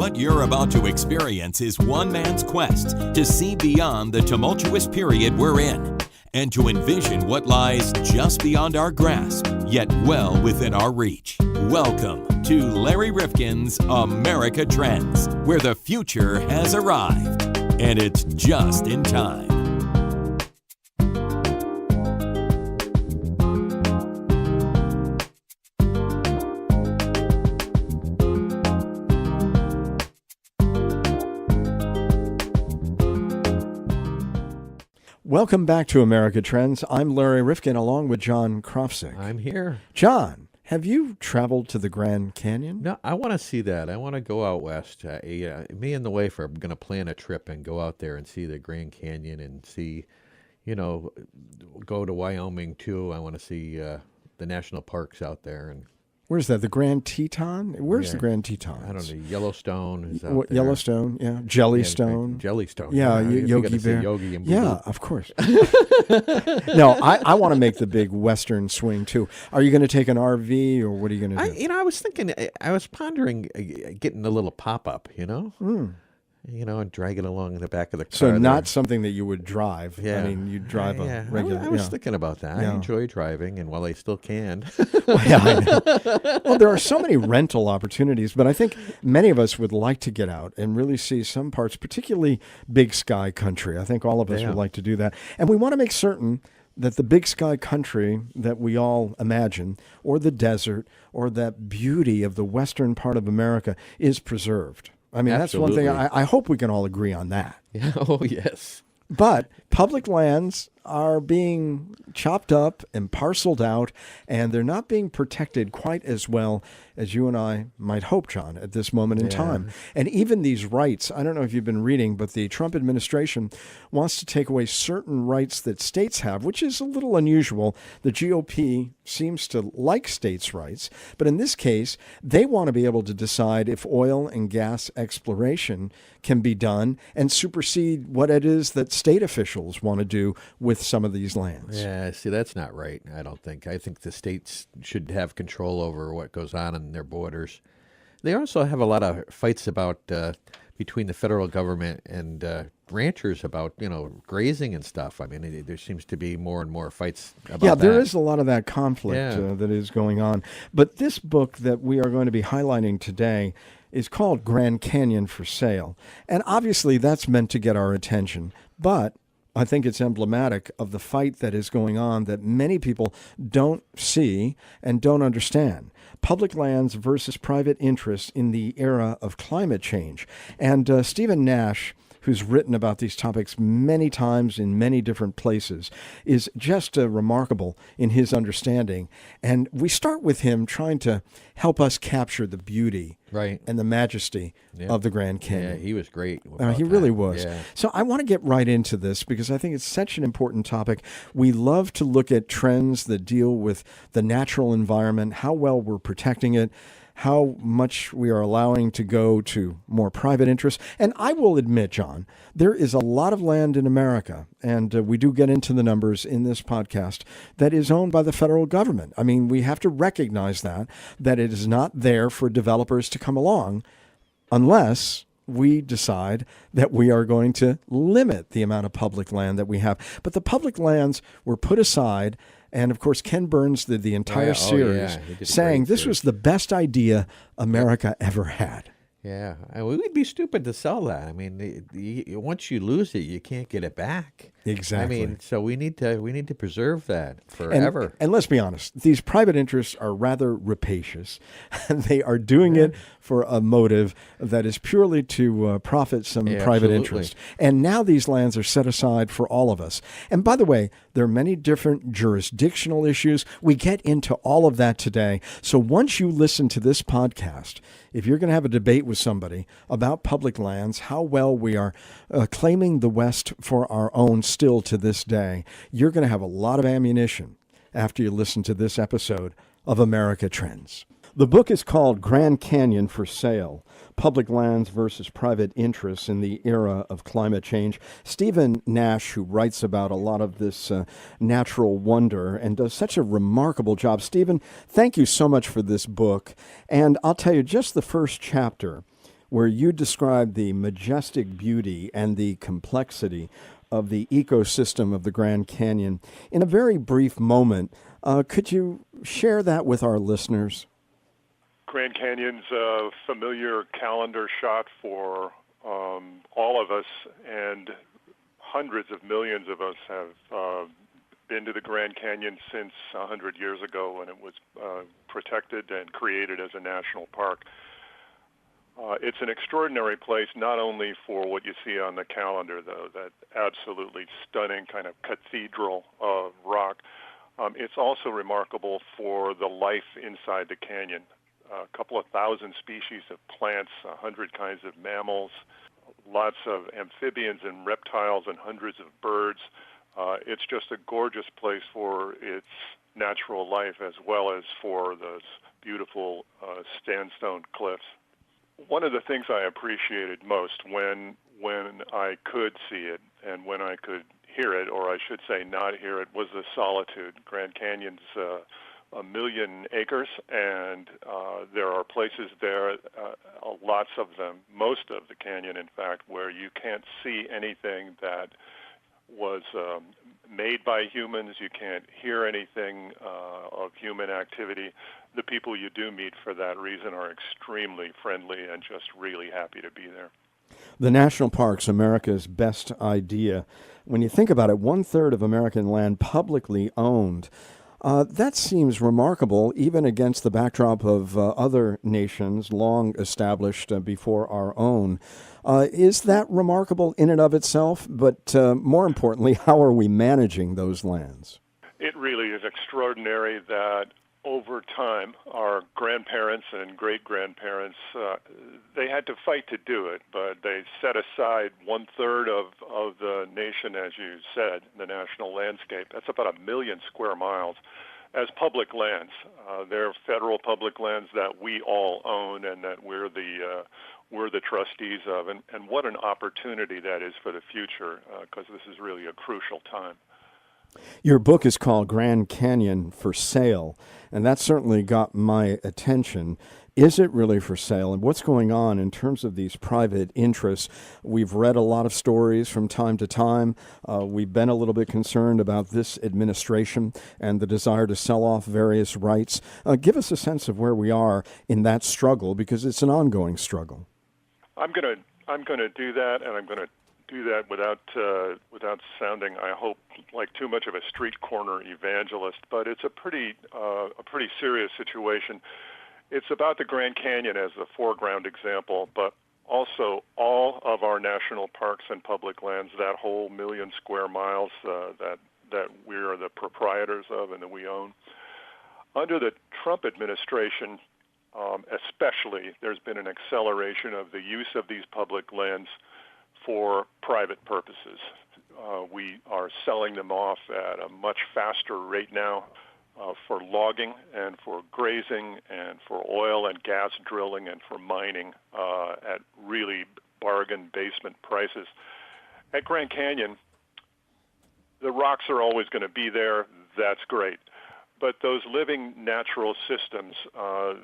What you're about to experience is one man's quest to see beyond the tumultuous period we're in and to envision what lies just beyond our grasp, yet well within our reach. Welcome to Larry Rifkin's America Trends, where the future has arrived, and it's just in time. Welcome back to America Trends. I'm Larry Rifkin along with John Krofsik. I'm here. John, have you traveled to the Grand Canyon? No, I want to see that. I want to go out west. Me and the wife are going to plan a trip and go out there and see the Grand Canyon and see, go to Wyoming too. I want to see the national parks out there. And where's that? The Grand Teton? Where's the Grand Teton? I don't know. Yellowstone is out there. Yellowstone, yeah. Jellystone. Jellystone. Yeah, Yogi Bear. Yogi and yeah, of course. No, I want to make the big western swing too. Are you going to take an RV or what are you going to do? I was thinking, I was pondering getting a little pop-up, and drag it along in the back of the car. So not something that you would drive. Yeah. I mean, you drive a regular. I was thinking about that. Yeah. I enjoy driving, and while I still can. Yeah, I know. Well, there are so many rental opportunities, but I think many of us would like to get out and really see some parts, particularly big sky country. I think all of us would like to do that. And we want to make certain that the big sky country that we all imagine, or the desert, or that beauty of the western part of America is preserved. I mean, Absolutely. That's one thing. I hope we can all agree on that. Yeah. Oh, yes. But public lands are being chopped up and parceled out, and they're not being protected quite as well as you and I might hope, John, at this moment in time. And even these rights, I don't know if you've been reading, but the Trump administration wants to take away certain rights that states have, which is a little unusual. The GOP seems to like states' rights, but in this case, they want to be able to decide if oil and gas exploration can be done and supersede what it is that state officials want to do with some of these lands. Yeah, see, that's not right, I don't think. I think the states should have control over what goes on in their borders. They also have a lot of fights about between the federal government and ranchers about, grazing and stuff. I mean, there seems to be more and more fights about that. Yeah, there is a lot of that conflict that is going on. But this book that we are going to be highlighting today is called Grand Canyon for Sale. And obviously that's meant to get our attention. But I think it's emblematic of the fight that is going on that many people don't see and don't understand. Public lands versus private interests in the era of climate change. And Stephen Nash, who's written about these topics many times in many different places, is just remarkable in his understanding. And we start with him trying to help us capture the beauty and the majesty of the Grand Canyon. Yeah, he was great. He really was. Yeah. So I want to get right into this because I think it's such an important topic. We love to look at trends that deal with the natural environment, how well we're protecting it, how much we are allowing to go to more private interests. And I will admit, John, there is a lot of land in America, and we do get into the numbers in this podcast, that is owned by the federal government. I mean, we have to recognize that it is not there for developers to come along unless we decide that we are going to limit the amount of public land that we have. But the public lands were put aside. And, of course, Ken Burns did the entire series saying this was the best idea America ever had. Yeah. We'd be stupid to sell that. I mean, once you lose it, you can't get it back. Exactly. I mean, so we need to preserve that forever. And let's be honest, these private interests are rather rapacious. They are doing it for a motive that is purely to profit some private interest. And now these lands are set aside for all of us. And by the way, there are many different jurisdictional issues. We get into all of that today. So once you listen to this podcast, if you're going to have a debate with somebody about public lands, how well we are claiming the West for our own still to this day, you're going to have a lot of ammunition after you listen to this episode of America Trends. The book is called Grand Canyon for Sale, Public Lands versus Private Interests in the Era of Climate Change. Stephen Nash, who writes about a lot of this natural wonder and does such a remarkable job. Stephen, thank you so much for this book. And I'll tell you, just the first chapter where you describe the majestic beauty and the complexity of the ecosystem of the Grand Canyon. In a very brief moment, could you share that with our listeners? Grand Canyon's a familiar calendar shot for all of us, and hundreds of millions of us have been to the Grand Canyon since 100 years ago when it was protected and created as a national park. It's an extraordinary place, not only for what you see on the calendar, though, that absolutely stunning kind of cathedral of rock. It's also remarkable for the life inside the canyon. A couple of thousand species of plants, 100 kinds of mammals, lots of amphibians and reptiles, and hundreds of birds. It's just a gorgeous place for its natural life as well as for those beautiful sandstone cliffs. One of the things I appreciated most when I could see it and when I could hear it, or I should say not hear it, was the solitude. Grand Canyon's 1 million acres, and there are places there, lots of them, most of the canyon, in fact, where you can't see anything that was made by humans. You can't hear anything of human activity. The people you do meet for that reason are extremely friendly and just really happy to be there. The national parks, America's best idea. When you think about it, 1/3 of American land publicly owned. That seems remarkable, even against the backdrop of other nations long established before our own. Is that remarkable in and of itself? But more importantly, how are we managing those lands? It really is extraordinary that over time, our grandparents and great-grandparents, they had to fight to do it, but they set aside 1/3 of the nation, as you said, the national landscape. That's about 1 million square miles as public lands. They're federal public lands that we all own and that we're the trustees of. And what an opportunity that is for the future, because this is really a crucial time. Your book is called Grand Canyon for Sale, and that certainly got my attention. Is it really for sale? And what's going on in terms of these private interests? We've read a lot of stories from time to time. We've been a little bit concerned about this administration and the desire to sell off various rights. Give us a sense of where we are in that struggle, because it's an ongoing struggle. I'm going to do that, and I'm going to do that without sounding, I hope, like too much of a street corner evangelist. But it's a pretty serious situation. It's about the Grand Canyon as the foreground example, but also all of our national parks and public lands, that whole 1 million square miles that we are the proprietors of and that we own. Under the Trump administration, especially, there's been an acceleration of the use of these public lands for private purposes. We are selling them off at a much faster rate now for logging and for grazing and for oil and gas drilling and for mining at really bargain basement prices. At Grand Canyon, the rocks are always going to be there. That's great. But those living natural systems,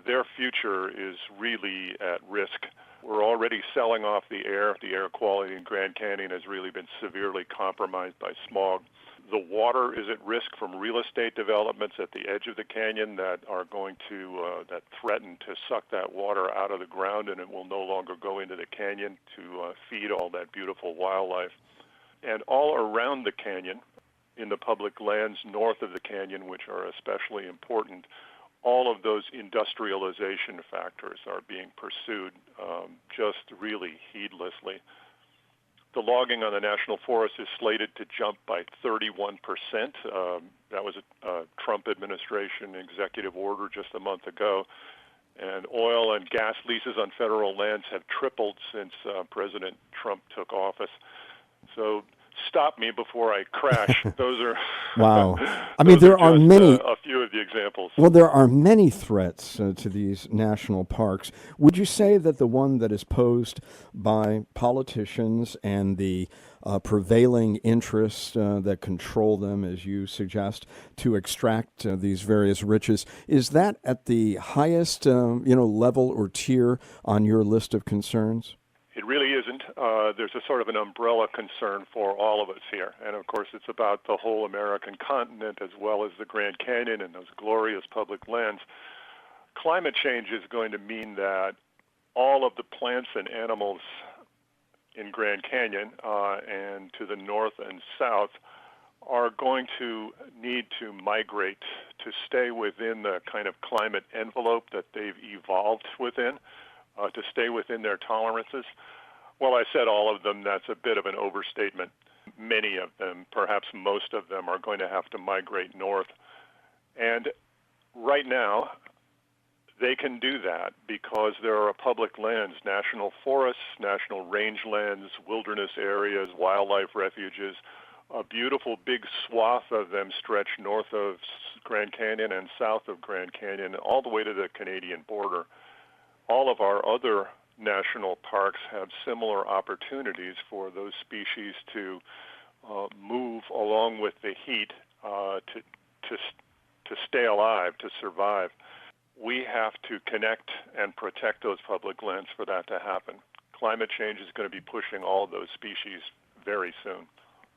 their future is really at risk. We're already selling off the air. The air quality in Grand Canyon has really been severely compromised by smog. The water is at risk from real estate developments at the edge of the canyon that are going to, that threaten to suck that water out of the ground, and it will no longer go into the canyon to feed all that beautiful wildlife. And all around the canyon, in the public lands north of the canyon, which are especially important, all of those industrialization factors are being pursued just really heedlessly. The logging on the national forest is slated to jump by 31%. That was a Trump administration executive order just a month ago. And oil and gas leases on federal lands have tripled since President Trump took office. So stop me before I crash. Those are wow. I mean, there are just, many. a few of the examples. Well, there are many threats to these national parks. Would you say that the one that is posed by politicians and the prevailing interests that control them, as you suggest, to extract these various riches, is that at the highest, level or tier on your list of concerns? It really isn't. There's a sort of an umbrella concern for all of us here. And, of course, it's about the whole American continent as well as the Grand Canyon and those glorious public lands. Climate change is going to mean that all of the plants and animals in Grand Canyon and to the north and south are going to need to migrate to stay within the kind of climate envelope that they've evolved within, to stay within their tolerances. Well, I said all of them. That's a bit of an overstatement. Many of them, perhaps most of them, are going to have to migrate north. And right now, they can do that because there are public lands, national forests, national rangelands, wilderness areas, wildlife refuges. A beautiful big swath of them stretch north of Grand Canyon and south of Grand Canyon, all the way to the Canadian border. All of our other national parks have similar opportunities for those species to move along with the heat to stay alive, to survive. We have to connect and protect those public lands for that to happen. Climate change is going to be pushing all of those species very soon.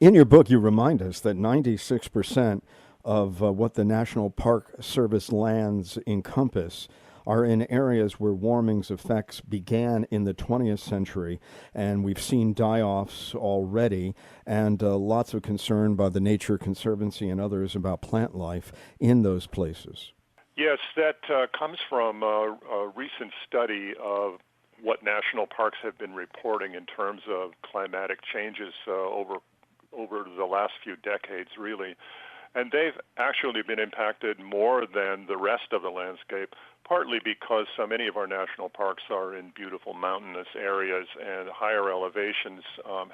In your book, you remind us that 96% of what the National Park Service lands encompass are in areas where warming's effects began in the 20th century, and we've seen die-offs already, and lots of concern by the Nature Conservancy and others about plant life in those places. Yes, that comes from a recent study of what national parks have been reporting in terms of climatic changes over the last few decades, really. And they've actually been impacted more than the rest of the landscape, partly because so many of our national parks are in beautiful mountainous areas, and higher elevations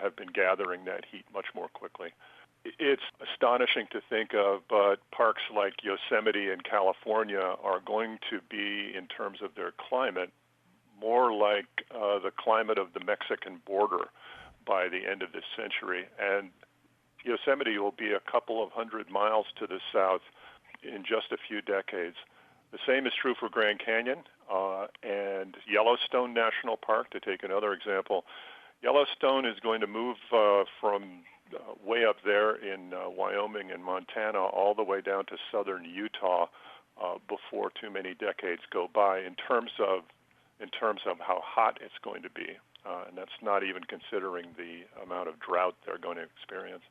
have been gathering that heat much more quickly. It's astonishing to think of, but parks like Yosemite in California are going to be, in terms of their climate, more like the climate of the Mexican border by the end of this century. And Yosemite will be a couple of 100 miles to the south in just a few decades. The same is true for Grand Canyon and Yellowstone National Park, to take another example. Yellowstone is going to move from way up there in Wyoming and Montana all the way down to southern Utah before too many decades go by in terms of how hot it's going to be. And that's not even considering the amount of drought they're going to experience.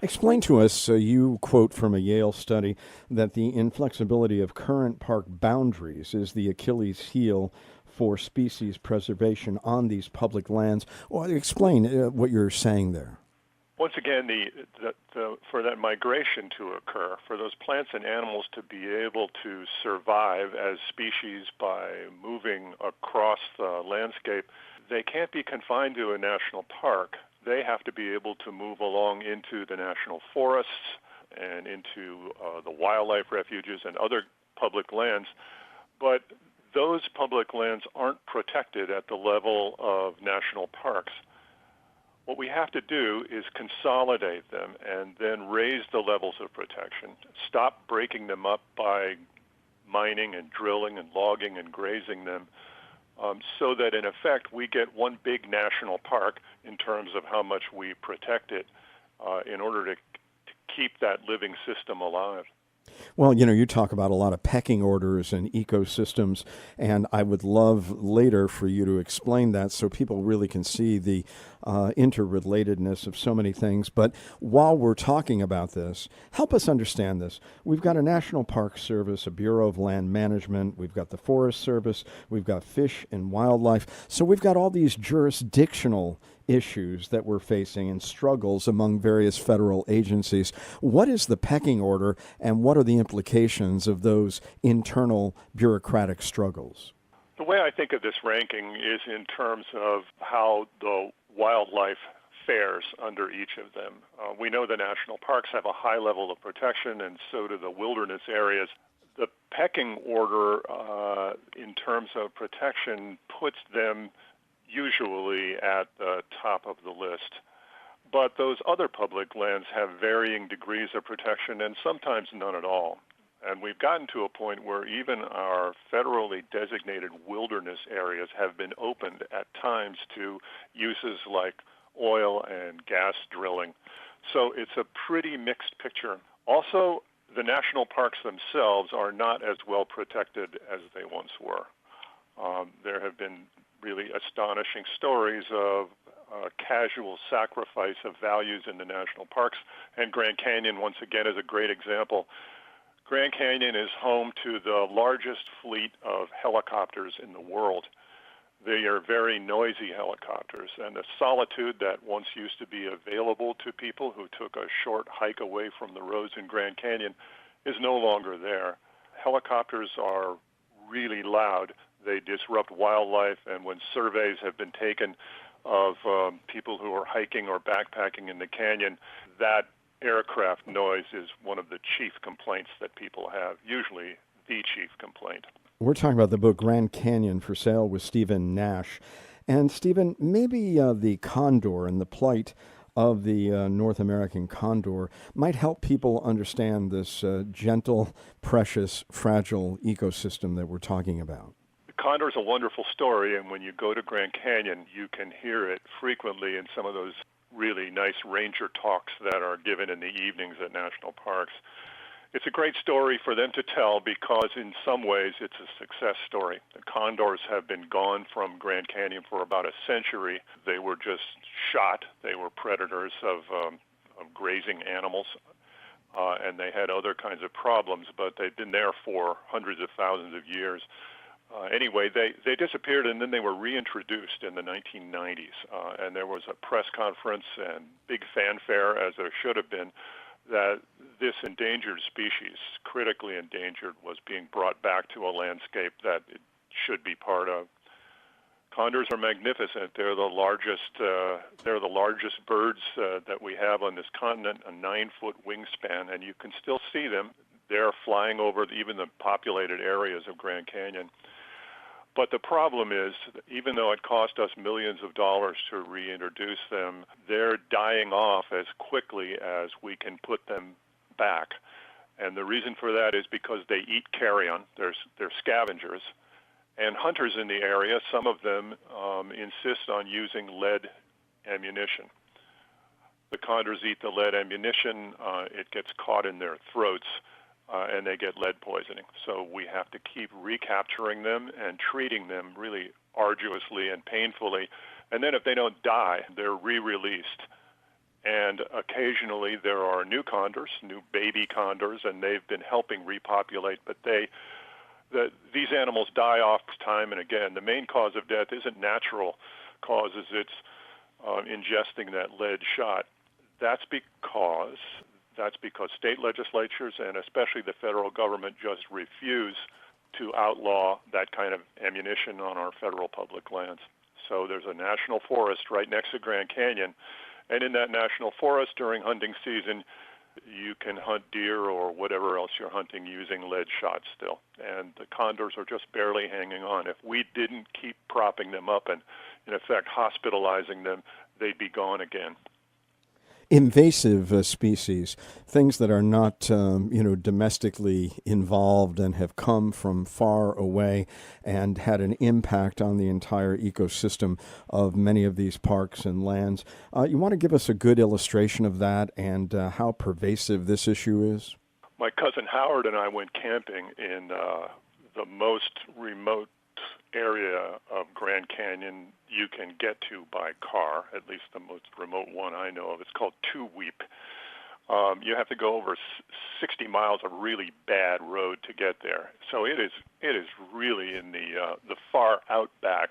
Explain to us, you quote from a Yale study, that the inflexibility of current park boundaries is the Achilles heel for species preservation on these public lands. Well, explain what you're saying there. Once again, for that migration to occur, for those plants and animals to be able to survive as species by moving across the landscape, they can't be confined to a national park. They have to be able to move along into the national forests and into the wildlife refuges and other public lands. But those public lands aren't protected at the level of national parks. What we have to do is consolidate them and then raise the levels of protection. Stop breaking them up by mining and drilling and logging and grazing them, so that in effect we get one big national park in terms of how much we protect it in order to keep that living system alive. Well, you talk about a lot of pecking orders and ecosystems, and I would love later for you to explain that so people really can see the interrelatedness of so many things. But while we're talking about this, help us understand this. We've got a National Park Service, a Bureau of Land Management, we've got the Forest Service, we've got Fish and Wildlife. So we've got all these jurisdictional issues that we're facing and struggles among various federal agencies. What is the pecking order, and what are the implications of those internal bureaucratic struggles? The way I think of this ranking is in terms of how the wildlife fares under each of them. We know the national parks have a high level of protection, and so do the wilderness areas. The pecking order in terms of protection puts them usually at the top of the list. But those other public lands have varying degrees of protection and sometimes none at all. And we've gotten to a point where even our federally designated wilderness areas have been opened at times to uses like oil and gas drilling. So it's a pretty mixed picture. Also, the national parks themselves are not as well protected as they once were. There have been really astonishing stories of casual sacrifice of values in the national parks, and Grand Canyon, once again, is a great example. Grand Canyon is home to the largest fleet of helicopters in the world. They are very noisy helicopters, and the solitude that once used to be available to people who took a short hike away from the roads in Grand Canyon is no longer there. Helicopters are really loud. They disrupt wildlife, and when surveys have been taken of people who are hiking or backpacking in the canyon, that aircraft noise is one of the chief complaints that people have, usually the chief complaint. We're talking about the book Grand Canyon for Sale with Stephen Nash. And Stephen, maybe the condor and the plight of the North American condor might help people understand this gentle, precious, fragile ecosystem that we're talking about. The condor is a wonderful story, and when you go to Grand Canyon, you can hear it frequently in some of those really nice ranger talks that are given in the evenings at national parks. It's a great story for them to tell because in some ways it's a success story. The condors have been gone from Grand Canyon for about a century. They were just shot. They were predators of grazing animals, and they had other kinds of problems, but they've been there for hundreds of thousands of years. Anyway, they disappeared, and then they were reintroduced in the 1990s, and there was a press conference and big fanfare, as there should have been, that this endangered species, critically endangered, was being brought back to a landscape that it should be part of. Condors are magnificent. They're the largest birds that we have on this continent, a 9-foot wingspan, and you can still see them. They're flying over even the populated areas of Grand Canyon. But the problem is, even though it cost us millions of dollars to reintroduce them, they're dying off as quickly as we can put them back. And the reason for that is because they eat carrion. They're scavengers. And hunters in the area, some of them insist on using lead ammunition. The condors eat the lead ammunition. It gets caught in their throats. And they get lead poisoning. So we have to keep recapturing them and treating them really arduously and painfully. And then if they don't die, they're re-released. And occasionally there are new condors, new baby condors, and they've been helping repopulate. But these animals die off time and again. The main cause of death isn't natural causes. It's ingesting that lead shot. That's because state legislatures and especially the federal government just refuse to outlaw that kind of ammunition on our federal public lands. So there's a national forest right next to Grand Canyon, and in that national forest during hunting season, you can hunt deer or whatever else you're hunting using lead shots still. And the condors are just barely hanging on. If we didn't keep propping them up and, in effect, hospitalizing them, they'd be gone again. Invasive species, things that are not, domestically involved and have come from far away and had an impact on the entire ecosystem of many of these parks and lands. You want to give us a good illustration of that and how pervasive this issue is? My cousin Howard and I went camping in the most remote area of Grand Canyon you can get to by car, at least the most remote one I know of. It's called Two Weep. You have to go over 60 miles of really bad road to get there. So it is really in the far outback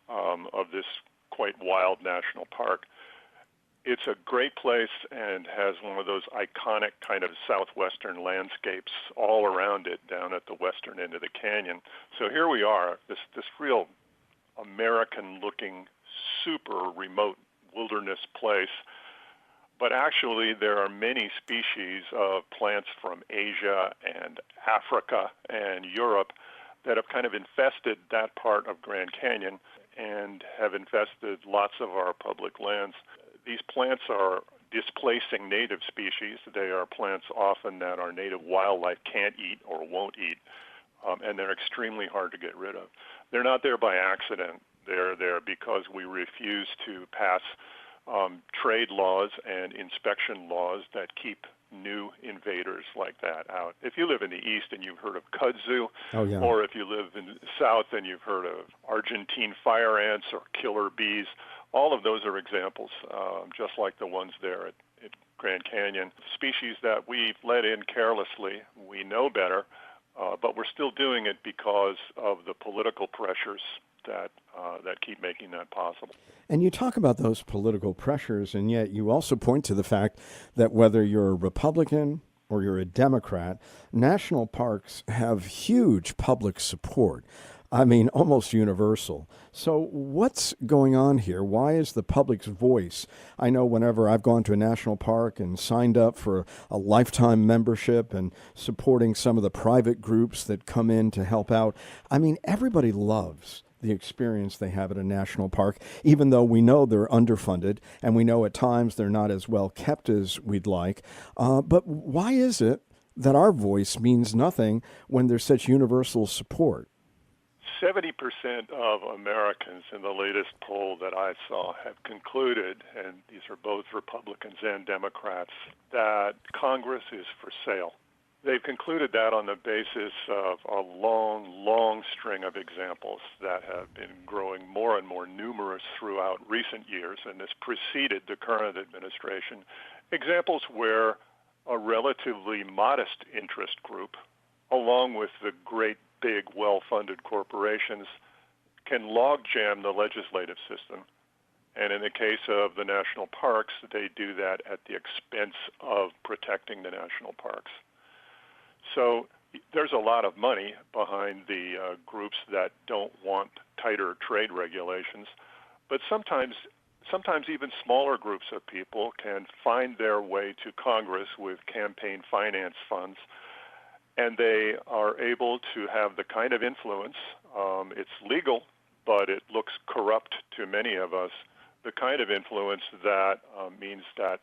of this quite wild national park. It's a great place and has one of those iconic kind of southwestern landscapes all around it down at the western end of the canyon. So here we are, this real American-looking, super remote wilderness place. But actually, there are many species of plants from Asia and Africa and Europe that have kind of infested that part of Grand Canyon and have infested lots of our public lands. These plants are displacing native species. They are plants often that our native wildlife can't eat or won't eat, and they're extremely hard to get rid of. They're not there by accident. They're there because we refuse to pass trade laws and inspection laws that keep new invaders like that out. If you live in the East and you've heard of kudzu, or if you live in the South and you've heard of Argentine fire ants or killer bees, all of those are examples, just like the ones there at Grand Canyon. Species that we've let in carelessly, we know better, but we're still doing it because of the political pressures that keep making that possible. And you talk about those political pressures, and yet you also point to the fact that whether you're a Republican or you're a Democrat, national parks have huge public support. I mean, almost universal. So what's going on here? Why is the public's voice? I know whenever I've gone to a national park and signed up for a lifetime membership and supporting some of the private groups that come in to help out, I mean, everybody loves the experience they have at a national park, even though we know they're underfunded and we know at times they're not as well kept as we'd like. But why is it that our voice means nothing when there's such universal support? 70% of Americans in the latest poll that I saw have concluded, and these are both Republicans and Democrats, that Congress is for sale. They've concluded that on the basis of a long string of examples that have been growing more and more numerous throughout recent years, and this preceded the current administration. Examples where a relatively modest interest group, along with the great big well-funded corporations, can logjam the legislative system. And in the case of the national parks, they do that at the expense of protecting the national parks. So there's a lot of money behind the groups that don't want tighter trade regulations, but sometimes even smaller groups of people can find their way to Congress with campaign finance funds, and they are able to have the kind of influence, it's legal, but it looks corrupt to many of us, the kind of influence that means that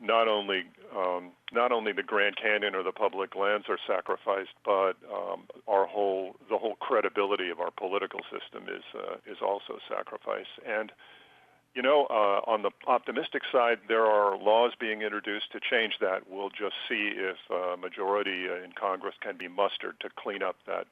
not only the Grand Canyon or the public lands are sacrificed, but the whole credibility of our political system is also sacrificed. And you know, on the optimistic side, there are laws being introduced to change that. We'll just see if a majority in Congress can be mustered to clean up that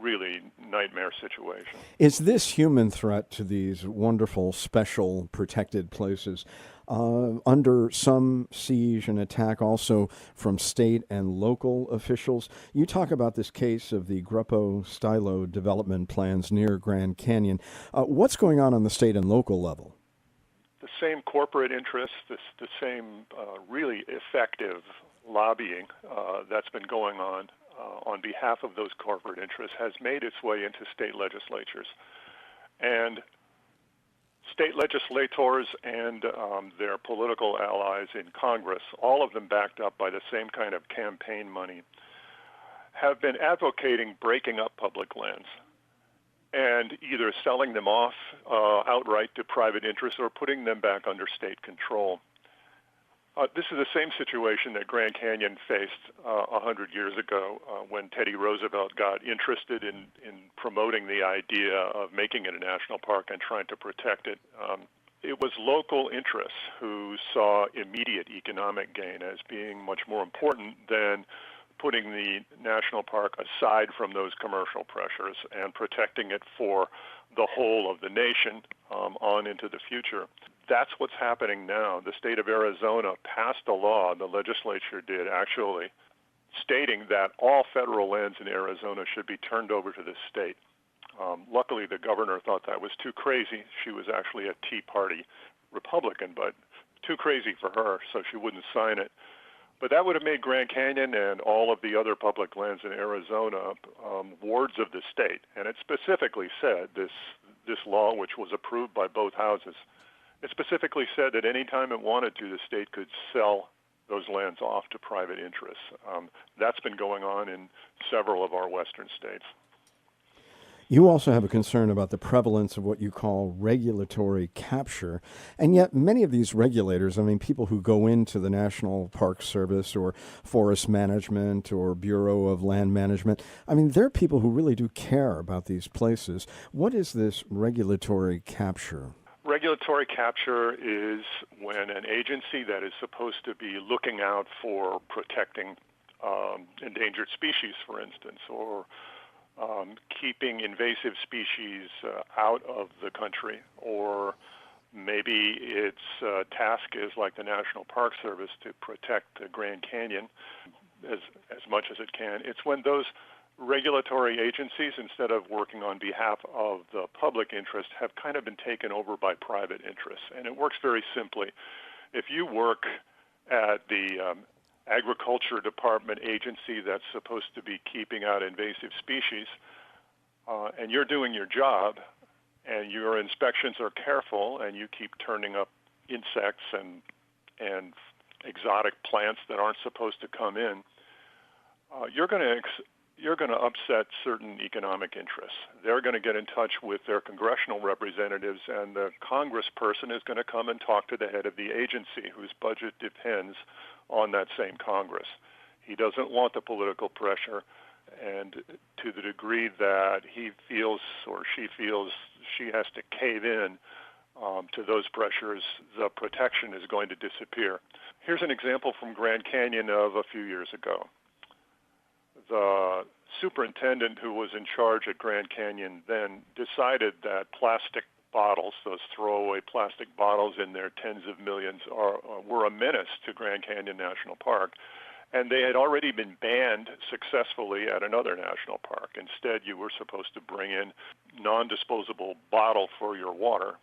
really nightmare situation. Is this human threat to these wonderful, special, protected places under some siege and attack also from state and local officials? You talk about this case of the Gruppo-Stylo development plans near Grand Canyon. What's going on the state and local level? The same corporate interests, the same really effective lobbying that's been going on behalf of those corporate interests has made its way into state legislatures. And state legislators and their political allies in Congress, all of them backed up by the same kind of campaign money, have been advocating breaking up public lands and either selling them off outright to private interests or putting them back under state control. This is the same situation that Grand Canyon faced 100 years ago when Teddy Roosevelt got interested in promoting the idea of making it a national park and trying to protect it. It was local interests who saw immediate economic gain as being much more important than putting the national park aside from those commercial pressures and protecting it for the whole of the nation on into the future. That's what's happening now. The state of Arizona passed a law, the legislature did actually, stating that all federal lands in Arizona should be turned over to the state. Luckily, the governor thought that was too crazy. She was actually a Tea Party Republican, but too crazy for her, so she wouldn't sign it. But that would have made Grand Canyon and all of the other public lands in Arizona wards of the state. And it specifically said this this law, which was approved by both houses, it specifically said that any time it wanted to, the state could sell those lands off to private interests. That's been going on in several of our western states. You also have a concern about the prevalence of what you call regulatory capture. And yet many of these regulators, I mean, people who go into the National Park Service or Forest Management or Bureau of Land Management, I mean, they're people who really do care about these places. What is this regulatory capture? Regulatory capture is when an agency that is supposed to be looking out for protecting endangered species, for instance, or keeping invasive species out of the country, or maybe its task is like the National Park Service to protect the Grand Canyon as much as it can. It's when those regulatory agencies, instead of working on behalf of the public interest, have kind of been taken over by private interests. And it works very simply. If you work at the Agriculture Department agency that's supposed to be keeping out invasive species, and you're doing your job, and your inspections are careful, and you keep turning up insects and exotic plants that aren't supposed to come in, you're going to upset certain economic interests. They're going to get in touch with their congressional representatives, and the congressperson is going to come and talk to the head of the agency, whose budget depends on that same Congress. He doesn't want the political pressure, and to the degree that he feels or she feels she has to cave in to those pressures, the protection is going to disappear. Here's an example from Grand Canyon of a few years ago. The superintendent who was in charge at Grand Canyon then decided that plastic bottles, those throwaway plastic bottles in their tens of millions, were a menace to Grand Canyon National Park. And they had already been banned successfully at another national park. Instead, you were supposed to bring in non-disposable bottle for your water.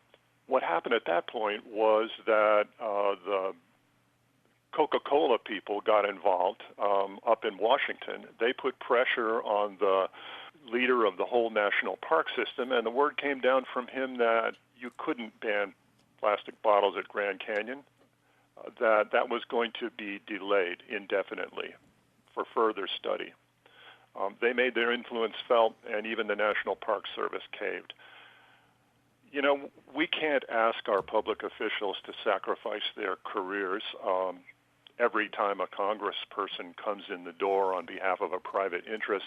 What happened at that point was that the Coca-Cola people got involved up in Washington. They put pressure on the leader of the whole national park system, and the word came down from him that you couldn't ban plastic bottles at Grand Canyon, that was going to be delayed indefinitely for further study. They made their influence felt, and even the National Park Service caved. You know, we can't ask our public officials to sacrifice their careers every time a congressperson comes in the door on behalf of a private interest.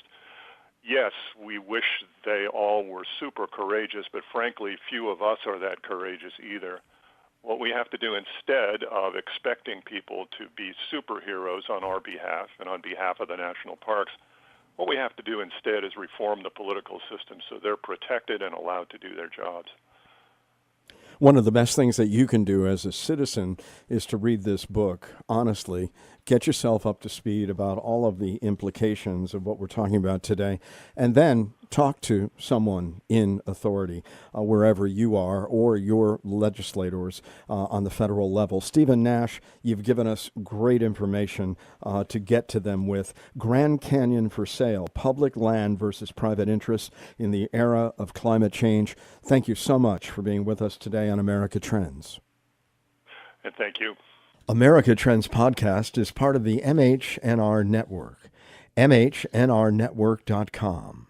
Yes, we wish they all were super courageous, but frankly, few of us are that courageous either. What we have to do instead of expecting people to be superheroes on our behalf and on behalf of the national parks, what we have to do instead is reform the political system so they're protected and allowed to do their jobs. One of the best things that you can do as a citizen is to read this book, honestly. Get yourself up to speed about all of the implications of what we're talking about today, and then talk to someone in authority, wherever you are, or your legislators on the federal level. Stephen Nash, you've given us great information to get to them with. Grand Canyon for Sale, Public Land versus Private Interests in the Era of Climate Change. Thank you so much for being with us today on America Trends. And thank you. America Trends podcast is part of the MHNR Network, mhnrnetwork.com.